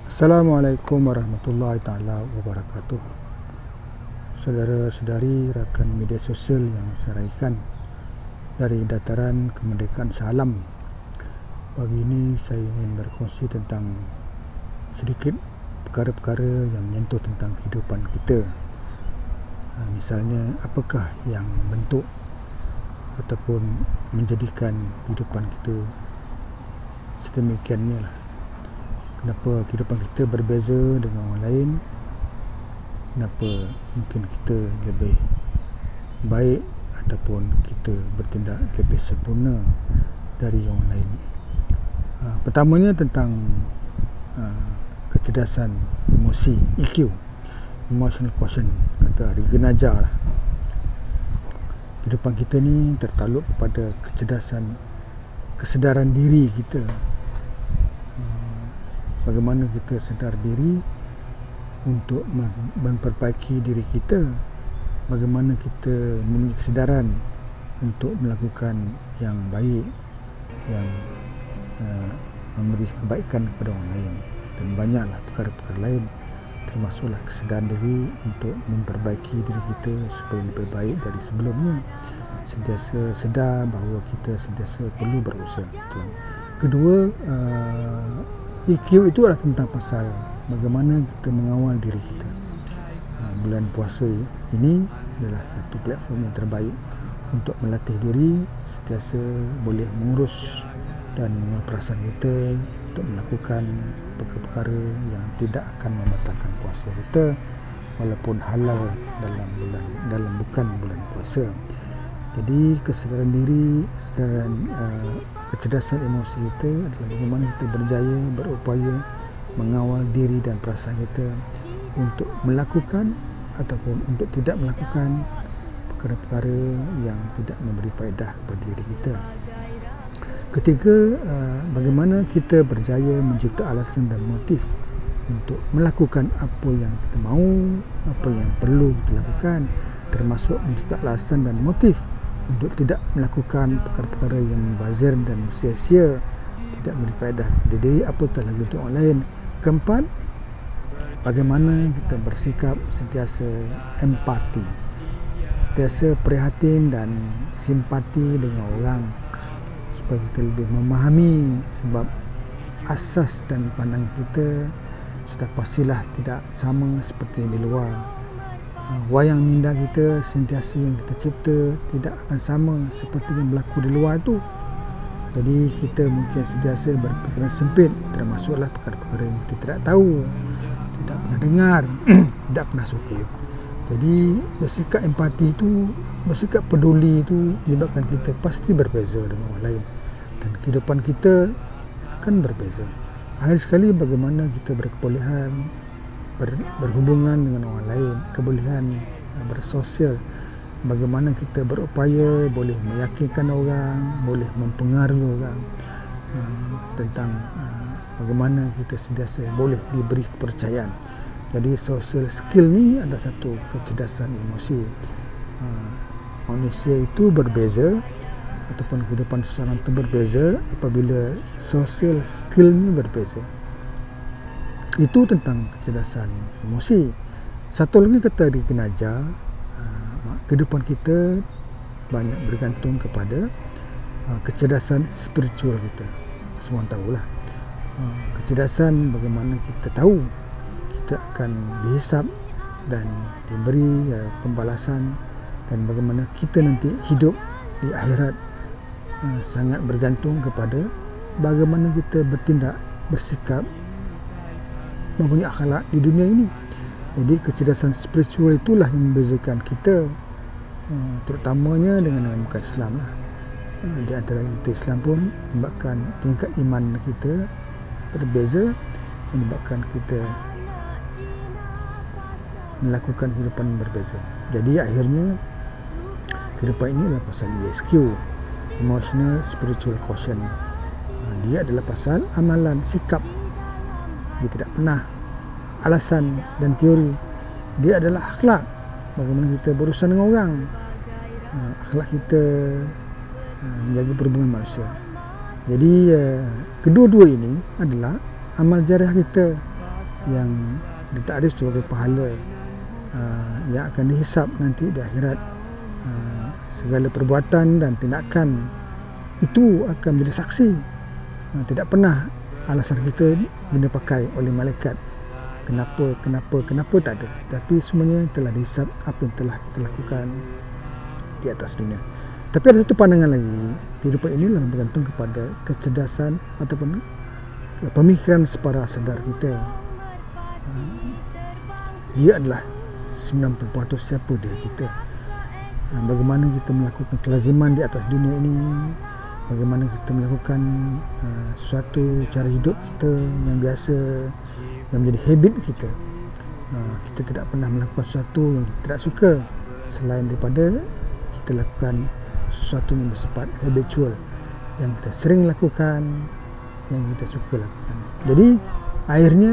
Assalamualaikum warahmatullahi taala wabarakatuh. Saudara-saudari rakan media sosial yang saya raikan dari dataran kemerdekaan Shah Alam. Pagi ini saya ingin berkongsi tentang sedikit perkara-perkara yang menyentuh tentang kehidupan kita. Misalnya, apakah yang membentuk ataupun menjadikan kehidupan kita sedemikiannya lah. Kenapa kehidupan kita berbeza dengan orang lain? Kenapa mungkin kita lebih baik ataupun kita bertindak lebih sempurna dari orang lain? Pertamanya tentang kecerdasan emosi, EQ, Emotional Quotient, kata Regan Najjar lah. Kehidupan kita ni tertakluk kepada kesedaran diri kita. Bagaimana kita sedar diri untuk memperbaiki diri kita, bagaimana kita mempunyai kesedaran untuk melakukan yang baik, yang memberi kebaikan kepada orang lain, dan banyaklah perkara-perkara lain, termasuklah kesedaran diri untuk memperbaiki diri kita supaya lebih baik dari sebelumnya. Sentiasa sedar bahawa kita sentiasa perlu berusaha. Kedua, EQ itu adalah tentang pasal bagaimana kita mengawal diri kita. Bulan puasa ini adalah satu platform yang terbaik untuk melatih diri sentiasa boleh mengurus dan mengawal perasaan kita untuk melakukan perkara-perkara yang tidak akan membatalkan puasa kita walaupun halal dalam bukan bulan puasa. Jadi kesedaran diri, kecerdasan emosi kita adalah bagaimana kita berjaya berupaya mengawal diri dan perasaan kita untuk melakukan ataupun untuk tidak melakukan perkara-perkara yang tidak memberi faedah kepada diri kita. Ketiga, bagaimana kita berjaya mencipta alasan dan motif untuk melakukan apa yang kita mahu, apa yang perlu kita lakukan, termasuk mencipta alasan dan motif untuk tidak melakukan perkara-perkara yang membazir dan sia-sia, tidak memberi faedah kepada diri apatah lagi untuk orang lain. Keempat, bagaimana kita bersikap sentiasa empati, sentiasa prihatin dan simpati dengan orang supaya kita lebih memahami, sebab asas dan pandangan kita sudah pastilah tidak sama seperti yang di luar. Wayang minda kita sentiasa yang kita cipta tidak akan sama seperti yang berlaku di luar tu. Jadi kita mungkin sentiasa berfikiran sempit, termasuklah perkara-perkara yang kita tidak tahu, tidak pernah dengar, tidak pernah suka. Jadi bersikap empati itu, bersikap peduli itu menyebabkan kita pasti berbeza dengan orang lain dan kehidupan kita akan berbeza. Akhir sekali, bagaimana kita berkebolehan berhubungan dengan orang lain, kebolehan bersosial, bagaimana kita berupaya boleh meyakinkan orang, boleh mempengaruhi orang, tentang bagaimana kita sentiasa boleh diberi kepercayaan. Jadi social skill ni adalah satu kecerdasan emosi. Manusia itu berbeza ataupun kehidupan seseorang itu berbeza apabila social skill ni berbeza. Itu tentang kecerdasan emosi. Satu lagi kata Regan Najjar, kehidupan kita banyak bergantung kepada kecerdasan spiritual kita. Semua orang tahulah. Kecerdasan bagaimana kita tahu kita akan dihisap dan diberi pembalasan, dan bagaimana kita nanti hidup di akhirat sangat bergantung kepada bagaimana kita bertindak, bersikap, mempunyai akhlak di dunia ini. Jadi kecerdasan spiritual itulah yang membezakan kita, terutamanya dengan bukan Islam lah. Di antara kita Islam pun menyebabkan tingkat iman kita berbeza, menyebabkan kita melakukan kehidupan berbeza. Jadi akhirnya kehidupan ini adalah pasal ESQ, Emotional Spiritual Quotient. Dia adalah pasal amalan, sikap. Dia tidak pernah alasan dan teori. Dia adalah akhlak, bagaimana kita berurusan dengan orang, akhlak kita menjaga perhubungan manusia. Jadi kedua-dua ini adalah amal jariah kita yang ditakrif sebagai pahala yang akan dihisap nanti di akhirat. Segala perbuatan dan tindakan itu akan menjadi saksi. Tidak pernah alasan kita guna pakai oleh malaikat. Kenapa tak ada. Tapi semuanya telah dihisap apa yang telah kita lakukan di atas dunia. Tapi ada satu pandangan lagi, kehidupan inilah bergantung kepada kecerdasan ataupun pemikiran separa sedar kita. Dia adalah 90% siapa diri kita. Bagaimana kita melakukan kelaziman di atas dunia ini, bagaimana kita melakukan suatu cara hidup kita yang biasa, yang menjadi habit kita. Kita tidak pernah melakukan sesuatu yang kita tidak suka selain daripada kita lakukan sesuatu yang bersifat habitual, yang kita sering lakukan, yang kita suka lakukan. Jadi akhirnya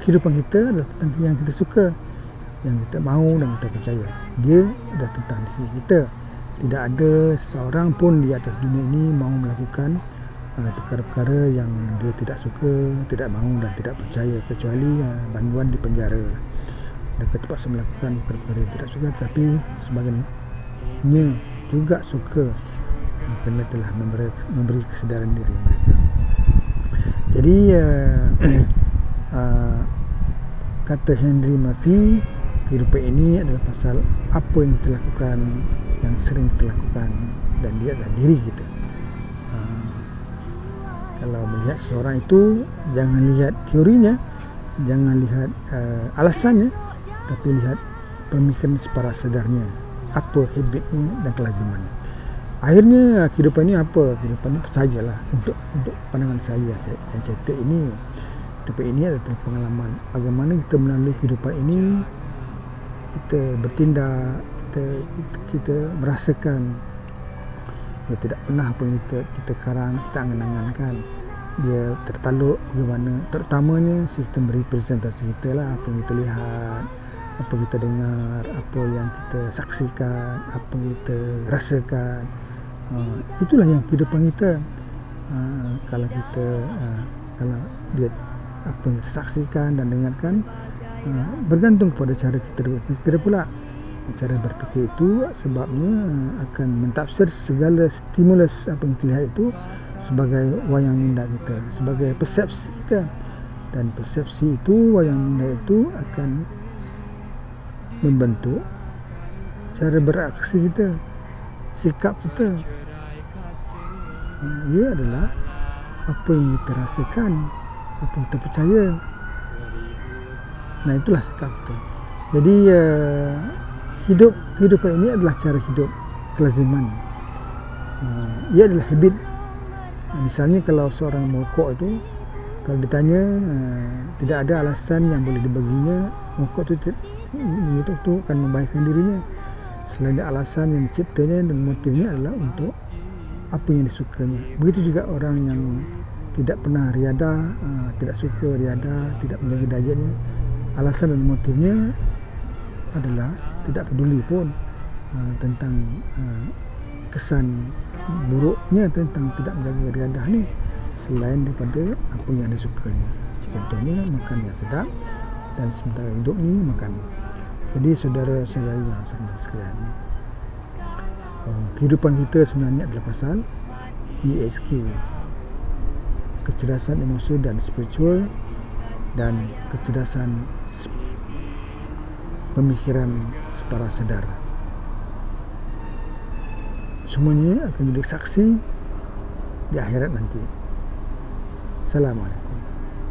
kehidupan kita adalah tentang yang kita suka, yang kita mahu dan kita percaya. Dia adalah tentang diri kita. Tidak ada seorang pun di atas dunia ini mahu melakukan perkara-perkara yang dia tidak suka, tidak mahu dan tidak percaya, kecuali banduan di penjara. Mereka terpaksa melakukan perkara-perkara yang tidak suka, tapi sebagainya juga suka kerana telah memberi kesedaran diri mereka. Jadi kata Henry Murphy, kehidupan ini adalah pasal apa yang kita lakukan, yang sering kita lakukan, dan dia adalah diri kita. Kalau melihat seseorang itu, jangan lihat teorinya, jangan lihat alasannya, tapi lihat pemikiran separa sedarnya, apa habitnya dan kelazimannya. Akhirnya kehidupan ini apa? Kehidupan ini sajalah untuk pandangan saya yang cetak ini. Kehidupan ini adalah pengalaman bagaimana kita melalui kehidupan ini, kita bertindak, kita merasakan. Dia tidak pernah apa yang kita karang, kita angan-angankan. Dia tertaluk bagaimana, terutamanya sistem representasi kita lah, apa yang kita lihat, apa yang kita dengar, apa yang kita saksikan, apa yang kita rasakan. Itulah yang kehidupan kita. Kalau dia apa yang kita saksikan dan dengarkan, bergantung kepada cara kita berfikir pula. Cara berfikir itu sebabnya akan mentafsir segala stimulus apa yang kita lihat itu sebagai wayang minda kita, sebagai persepsi kita. Dan persepsi itu, wayang minda itu akan membentuk cara beraksi kita, sikap kita. Ia adalah apa yang kita rasakan, apa yang kita percaya. Nah, itulah sikap kita. Jadi kehidupan ini adalah cara hidup, kelaziman. Ia adalah habit. Misalnya kalau seorang merokok itu, kalau ditanya tidak ada alasan yang boleh dibaginya, merokok itu akan membahayakan dirinya. Selain alasan yang diciptanya dan motifnya adalah untuk apa yang disukanya. Begitu juga orang yang tidak pernah riadah, tidak suka riadah, tidak menjaga dietnya, alasan dan motifnya adalah tidak peduli pun tentang kesan buruknya tentang tidak menjaga riadah ni, selain daripada apa yang disukanya. Contohnya makan yang sedap dan sementara hidup ni makan. Jadi saudara-saudari yang saya hormati sekalian, kehidupan kita sebenarnya adalah pasal ESQ, kecerdasan emosi dan spiritual, dan kecerdasan pemikiran separa sedar. Semuanya akan menjadi saksi di akhirat nanti. Assalamualaikum.